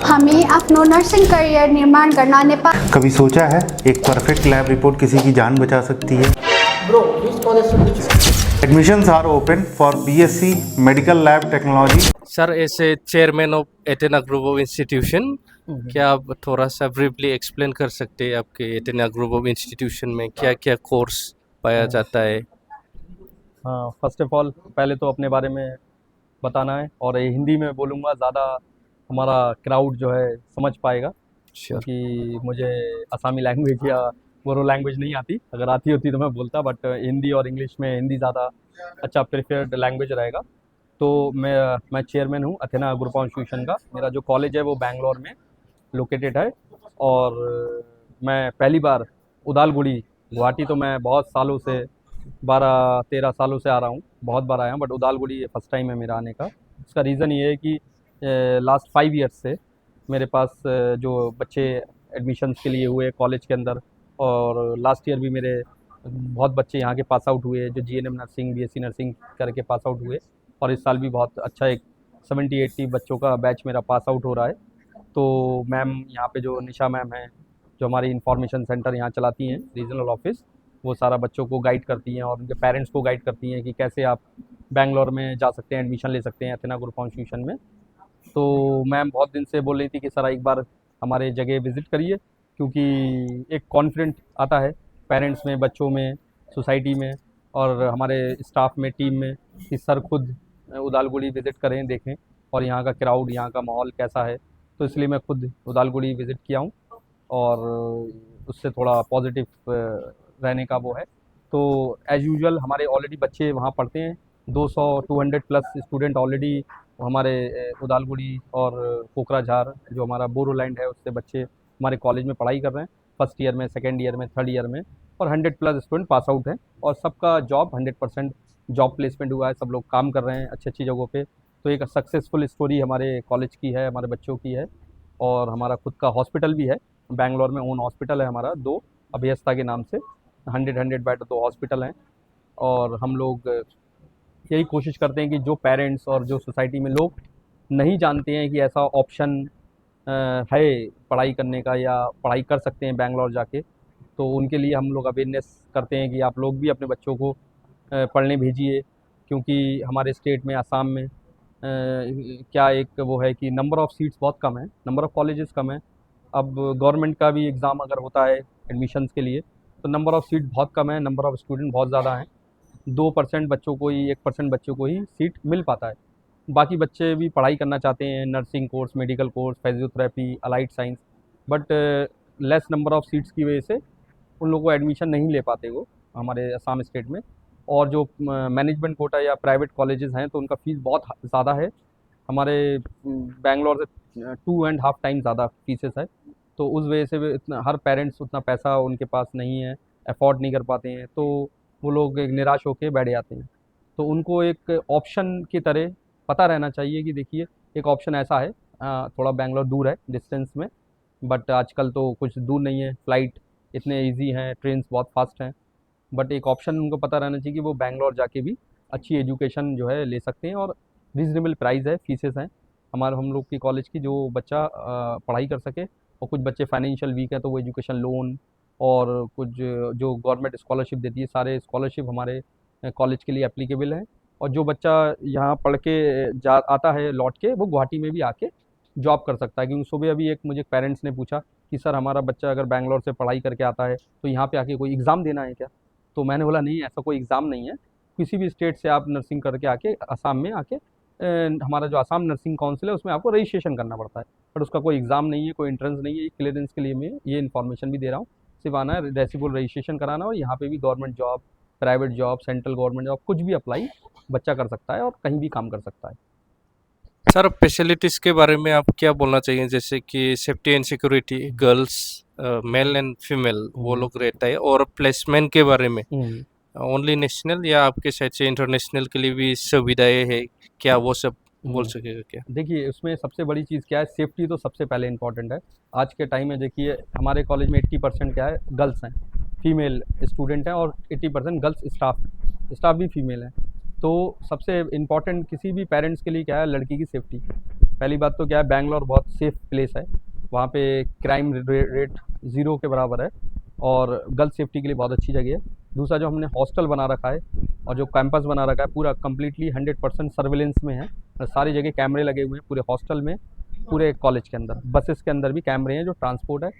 हामी आफ्नो nursing career निर्माण गर्न नेपाल कभी सोचा है एक परफेक्ट लैब रिपोर्ट किसी की जान बचा सकती है? Admissions are open for BSc medical lab technology. Sir, as a chairman of Athena group of institution, क्या आप थोड़ा सा ब्रीफली एक्सप्लेन कर सकते हैं आपके एटेना ग्रुप ऑफ इंस्टीट्यूशन में क्या क्या कोर्स पाया जाता है? हाँ, फर्स्ट ऑफ ऑल पहले तो अपने बारे में बताना है और ये हिंदी में बोलूँगा, ज़्यादा हमारा क्राउड जो है समझ पाएगा, क्योंकि मुझे असमी लैंग्वेज या बोरो लैंग्वेज नहीं आती। अगर आती होती तो मैं बोलता, बट हिंदी और इंग्लिश में हिंदी ज़्यादा अच्छा प्रेफर्ड लैंग्वेज रहेगा। तो मैं चेयरमैन हूँ अथेना ग्रुप ऑफ इंस्टीट्यूशन का। मेरा जो कॉलेज है वो बैंगलोर में लोकेटेड है और मैं पहली बार उदालगुड़ी, गुवाहाटी तो मैं बहुत सालों से 12-13 सालों से आ रहा हूँ, बहुत बार आया हूँ, बट उदालगुड़ी फर्स्ट टाइम है मेरा आने का। इसका रीज़न ये है कि लास्ट 5 ईयर्स से मेरे पास जो बच्चे एडमिशन्स के लिए हुए कॉलेज के अंदर, और लास्ट ईयर भी मेरे बहुत बच्चे यहाँ के पास आउट हुए जो जीएनएम नर्सिंग, बीएससी नर्सिंग करके पास आउट हुए, और इस साल भी बहुत अच्छा एक 70-80 बच्चों का बैच मेरा पास आउट हो रहा है। तो मैम यहाँ पे जो निशा मैम हैं, जो हमारी इंफॉर्मेशन सेंटर यहाँ चलाती हैं, रीजनल ऑफिस, वो सारा बच्चों को गाइड करती हैं और उनके पेरेंट्स को गाइड करती हैं कि कैसे आप बैंगलोर में जा सकते हैं, एडमिशन ले सकते हैं अथेना ग्रुप ऑफ इंस्टीट्यूशन में। तो मैम बहुत दिन से बोल रही थी कि सर एक बार हमारे जगह विज़िट करिए, क्योंकि एक कॉन्फिडेंट आता है पेरेंट्स में, बच्चों में, सोसाइटी में और हमारे स्टाफ में, टीम में, कि सर खुद उदालगुड़ी विज़िट करें, देखें और यहाँ का क्राउड, यहाँ का माहौल कैसा है। तो इसलिए मैं खुद उदालगुड़ी विज़िट किया हूँ और उससे थोड़ा पॉजिटिव रहने का वो है। तो एज़ यूजुअल हमारे ऑलरेडी बच्चे वहाँ पढ़ते हैं, 200-200 प्लस स्टूडेंट ऑलरेडी हमारे उदालगुड़ी और कोकराझार जो हमारा बोरो लैंड है उससे बच्चे हमारे कॉलेज में पढ़ाई कर रहे हैं, फर्स्ट ईयर में, सेकेंड ईयर में, थर्ड ईयर में, और 100 प्लस स्टूडेंट पास आउट हैं और सबका जॉब 100% जॉब प्लेसमेंट हुआ है, सब लोग काम कर रहे हैं अच्छी अच्छी जगहों पे। तो एक सक्सेसफुल स्टोरी हमारे कॉलेज की है, हमारे बच्चों की है। और हमारा खुद का हॉस्पिटल भी है बैंगलोर में, ओन हॉस्पिटल है हमारा, 2 अभयस्था के नाम से 100 बेड 2 हॉस्पिटल हैं। और हम लोग यही कोशिश करते हैं कि जो पेरेंट्स और जो सोसाइटी में लोग नहीं जानते हैं कि ऐसा ऑप्शन है पढ़ाई करने का या पढ़ाई कर सकते हैं बैंगलोर जाके, तो उनके लिए हम लोग अवेयरनेस करते हैं कि आप लोग भी अपने बच्चों को पढ़ने भेजिए, क्योंकि हमारे स्टेट में, आसाम में क्या एक वो है कि नंबर ऑफ़ सीट्स बहुत कम है, नंबर ऑफ़ कॉलेजेस कम है। अब गवर्नमेंट का भी एग्ज़ाम अगर होता है एडमिशन्स के लिए तो नंबर ऑफ़ सीट बहुत कम है, नंबर ऑफ़ स्टूडेंट बहुत ज़्यादा हैं। 2% बच्चों को ही, 1% बच्चों को ही सीट मिल पाता है। बाकी बच्चे भी पढ़ाई करना चाहते हैं, nursing course, medical course, physiotherapy, allied science, but less number of seats की वजह से उन लोगों को एडमिशन नहीं ले पाते वो हमारे असम स्टेट में। और जो मैनेजमेंट कोटा या प्राइवेट कॉलेजेस हैं तो उनका फ़ीस बहुत ज़्यादा है, हमारे बैंगलोर से 2.5 टाइम ज़्यादा फीसेस है। तो उस वजह से इतना हर पेरेंट्स उतना पैसा उनके पास नहीं है, अफोर्ड नहीं कर पाते हैं, तो वो लोग एक निराश होकर बैठ जाते हैं। तो उनको एक ऑप्शन की तरह पता रहना चाहिए कि देखिए एक ऑप्शन ऐसा है, थोड़ा बैंगलोर दूर है डिस्टेंस में, बट आजकल तो कुछ दूर नहीं है, फ़्लाइट इतने इजी हैं, ट्रेन्स बहुत फास्ट हैं, बट एक ऑप्शन उनको पता रहना चाहिए कि वो बैंगलोर जाके भी अच्छी एजुकेशन जो है ले सकते हैं और रीज़नेबल प्राइस है, फीसेस हैं हम लोग की कॉलेज की, जो बच्चा पढ़ाई कर सके। और कुछ बच्चे फाइनेंशियल वीक हैं तो वो एजुकेशन लोन और कुछ जो गवर्नमेंट स्कॉलरशिप देती है, सारे स्कॉलरशिप हमारे कॉलेज के लिए एप्लीकेबल हैं। और जो बच्चा यहाँ पढ़ के जा आता है लौट के, वो गुवाहाटी में भी आके जॉब कर सकता है। क्योंकि सुबह अभी एक मुझे पेरेंट्स ने पूछा कि सर हमारा बच्चा अगर बैंगलोर से पढ़ाई करके आता है तो यहाँ पे आके कोई एग्ज़ाम देना है क्या? तो मैंने बोला नहीं, ऐसा कोई एग्ज़ाम नहीं है, किसी भी स्टेट से आप नर्सिंग करके आके असम में आके हमारा जो असम नर्सिंग काउंसिल है उसमें आपको रजिस्ट्रेशन करना पड़ता है, बट उसका कोई एग्ज़ाम नहीं है, कोई एंट्रेंस नहीं है। क्लियरेंस के लिए मैं ये इन्फॉर्मेशन भी दे रहा हूँ, सिर्फ आना है, रेसिबल रजिस्ट्रेशन कराना, और यहाँ पे भी government job, private job, central government job, कुछ भी अप्लाई बच्चा कर सकता है और कहीं भी काम कर सकता है। सर, फैसिलिटीज़ के बारे में आप क्या बोलना चाहिए? जैसे कि safety and security, girls, male and female वो लोग रहता है, और प्लेसमेंट के बारे में ओनली नेशनल या आपके साइड से इंटरनेशनल के लिए भी सुविधाएं है क्या, वो सब बोल सकेगा क्या? देखिए उसमें सबसे बड़ी चीज़ क्या है, सेफ्टी तो सबसे पहले इम्पॉर्टेंट है। आज के टाइम में देखिए हमारे कॉलेज में 80% क्या है, गर्ल्स हैं, फीमेल स्टूडेंट हैं, और 80% गर्ल्स स्टाफ भी फीमेल हैं। तो सबसे इम्पॉर्टेंट किसी भी पेरेंट्स के लिए क्या है, लड़की की सेफ्टी। पहली बात तो क्या है, बैंगलोर बहुत सेफ प्लेस है, वहाँ पे क्राइम रेट 0 के बराबर है और गर्ल्स सेफ्टी के लिए बहुत अच्छी जगह है। दूसरा, जो हमने हॉस्टल बना रखा है और जो कैंपस बना रखा है पूरा कम्प्लीटली 100% सर्विलेंस में है। सारी जगह कैमरे लगे हुए हैं पूरे हॉस्टल में, पूरे कॉलेज के अंदर, बसेस के अंदर भी कैमरे हैं जो ट्रांसपोर्ट है।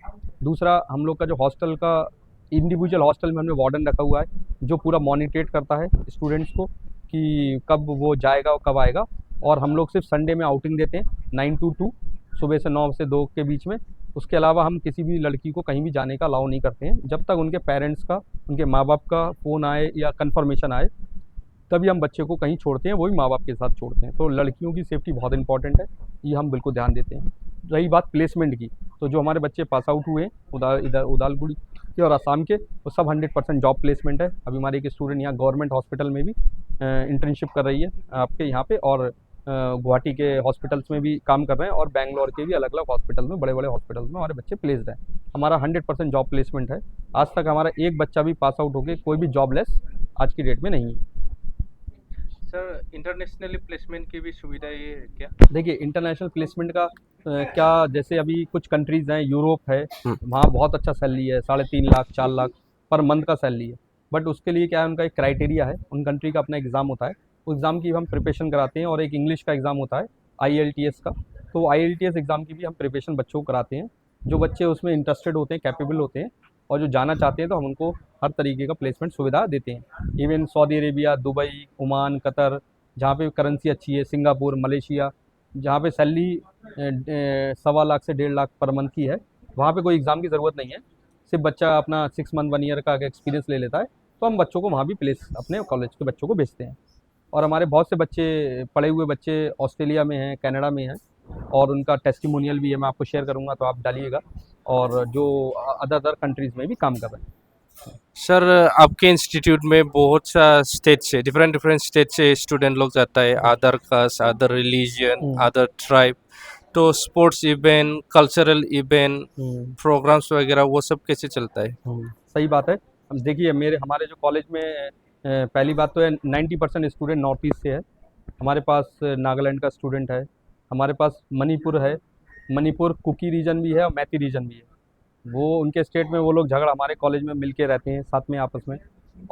दूसरा, हम लोग का जो हॉस्टल का इंडिविजुअल हॉस्टल में हमने वार्डन रखा हुआ है जो पूरा मॉनिटरेट करता है स्टूडेंट्स को कि कब वो जाएगा और कब आएगा। और हम लोग सिर्फ संडे में आउटिंग देते हैं 9 to 2, सुबह से 9 से 2 के बीच में। उसके अलावा हम किसी भी लड़की को कहीं भी जाने का अलाउ नहीं करते हैं जब तक उनके पेरेंट्स का, उनके माँ बाप का फ़ोन आए या कंफर्मेशन आए, तभी हम बच्चे को कहीं छोड़ते हैं, वही माँ बाप के साथ छोड़ते हैं। तो लड़कियों की सेफ्टी बहुत इंपॉर्टेंट है, ये हम बिल्कुल ध्यान देते हैं। रही बात प्लेसमेंट की, तो जो हमारे बच्चे पास आउट हुए इधर उदालगुड़ी के और आसाम के, वो सब 100% जॉब प्लेसमेंट है। अभी हमारे एक स्टूडेंट यहाँ गवर्नमेंट हॉस्पिटल में भी इंटर्नशिप कर रही है आपके यहाँ पे, और गुवाहाटी के हॉस्पिटल्स में भी काम कर रहे हैं और बैंगलोर के भी अलग अलग हॉस्पिटल में, बड़े बड़े हॉस्पिटल्स में हमारे बच्चे प्लेस्ड हैं। हमारा 100% जॉब प्लेसमेंट है। आज तक हमारा एक बच्चा भी पास आउट होकर कोई भी जॉबलेस आज की डेट में नहीं है। सर, इंटरनेशनली प्लेसमेंट की भी सुविधा है क्या? देखिए, इंटरनेशनल प्लेसमेंट का क्या, जैसे अभी कुछ कंट्रीज़ हैं, यूरोप है, वहाँ बहुत अच्छा सैलरी है, 3.5 लाख 4 लाख पर मंथ का सैलरी है। बट उसके लिए क्या है, उनका एक क्राइटेरिया है, उन कंट्री का अपना एग्ज़ाम होता है, उस एग्ज़ाम की हम प्रिपरेशन कराते हैं। और एक इंग्लिश का एग्ज़ाम होता है IELTS का, तो IELTS एग्ज़ाम की भी हम प्रिपरेशन बच्चों को कराते हैं। जो बच्चे उसमें इंटरेस्टेड होते हैं, कैपेबल होते हैं और जो जाना चाहते हैं, तो हम उनको हर तरीके का प्लेसमेंट सुविधा देते हैं। Even Saudi Arabia, Dubai, Oman, Qatar, जहाँ पे करेंसी अच्छी है, सिंगापुर, मलेशिया, जहाँ पे सैलरी 1.25 लाख से 1.5 लाख पर मंथ की है, वहाँ पे कोई एग्ज़ाम की ज़रूरत नहीं है। सिर्फ बच्चा अपना 6 मंथ 1 ईयर का एक्सपीरियंस ले लेता है, तो हम बच्चों को वहाँ भी अपने कॉलेज के बच्चों को भेजते हैं। और हमारे बहुत से बच्चे, पढ़े हुए बच्चे ऑस्ट्रेलिया में हैं, कनाडा में हैं, और उनका टेस्टिमोनियल भी है, मैं आपको शेयर करूँगा, तो आप डालिएगा। और जो अदर कंट्रीज़ में भी काम कर रहे हैं। सर, आपके इंस्टीट्यूट में बहुत सा स्टेट से, डिफरेंट स्टेट से स्टूडेंट लोग जाता है, other caste, other religion, other tribe, तो sports event, cultural event, programmes वगैरह वो सब कैसे चलता है? सही बात है। हम देखिए, हमारे जो कॉलेज में पहली बात तो है 90% स्टूडेंट नॉर्थ ईस्ट से है। हमारे पास नागालैंड का स्टूडेंट है, हमारे पास मणिपुर है, मणिपुर कुकी रीजन भी है और मैती रीजन भी है। वो उनके स्टेट में वो लोग झगड़ा हमारे कॉलेज में मिल के रहते हैं साथ में आपस में।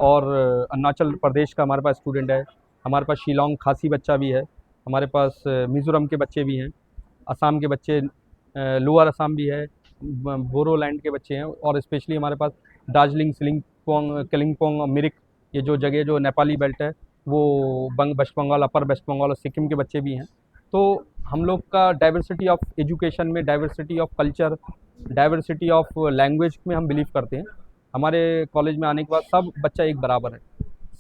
और अरुणाचल प्रदेश का हमारे पास स्टूडेंट है, हमारे पास शिलोंग खासी बच्चा भी है, हमारे पास मिज़ोरम के बच्चे भी हैं, असम के बच्चे, लोअर असम भी है, बोरोलैंड के बच्चे हैं, और स्पेशली हमारे पास दार्जिलिंग, सिलिंगपोंग, कलिम्पोंग और मिरिक, ये जो जगह जो नेपाली बेल्ट है, वो वेस्ट बंगाल, अपर वेस्ट बंगाल और सिक्किम के बच्चे भी हैं। तो हम लोग का डाइवर्सिटी ऑफ एजुकेशन में, diversity of culture, diversity of language में हम बिलीव करते हैं। हमारे कॉलेज में आने के बाद सब बच्चा एक बराबर है,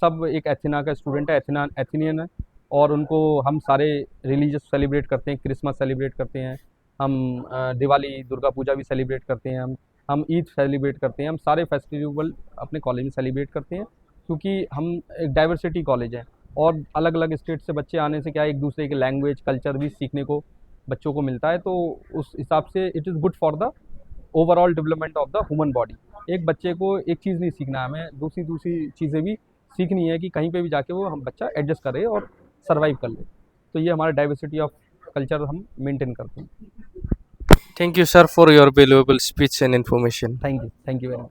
सब एक एथिना का स्टूडेंट है, एथिनियन है, और उनको हम सारे रिलीजियस सेलिब्रेट करते हैं, क्रिसमस सेलिब्रेट करते हैं, हम दिवाली, दुर्गा पूजा भी सेलिब्रेट करते हैं, हम ईद सेलिब्रेट करते हैं, हम सारे फेस्टिवल अपने कॉलेज में सेलिब्रेट करते हैं, क्योंकि हम एक डाइवर्सिटी कॉलेज है। और अलग अलग स्टेट से बच्चे आने से क्या है, एक दूसरे के लैंग्वेज, कल्चर भी सीखने को बच्चों को मिलता है। तो उस हिसाब से it is good for the overall development of the human body. एक बच्चे को एक चीज़ नहीं सीखना है, हमें दूसरी चीज़ें भी सीखनी है कि कहीं पे भी जाके वो हम बच्चा एडजस्ट करे और सर्वाइव कर ले। तो ये हमारा डाइवर्सिटी ऑफ कल्चर हम मेंटेन करते हैं। Thank you sir for your valuable speech end information. Thank you very much.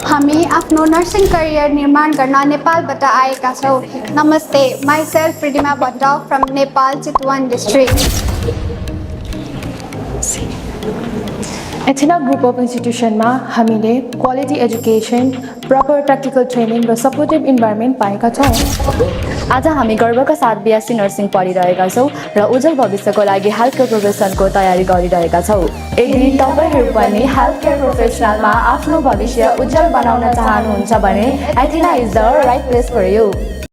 हामी आफ्नो नर्सिङ करियर निर्माण गर्न नेपालबाट आएका छौँ। नमस्ते, myself Pratima Bhatt from Nepal, Chitwan district. Athena group of इन्स्टिट्युसनमा हामीले quality education, proper practical training र सपोर्टिभ इन्भाइरोमेन्ट पाएका छौँ। आज हामी गर्वका साथ BSc नर्सिङ पढिरहेका छौँ र उज्जवल भविष्यको लागि हेल्थ केयर प्रोफेसनको तयारी गरिरहेका छौँ। यदि तपाईहरू पनि हेल्थ केयर प्रोफेसनलमा आफ्नो भविष्य उज्जवल बनाउन चाहनुहुन्छ भने एथिना is the right place for you.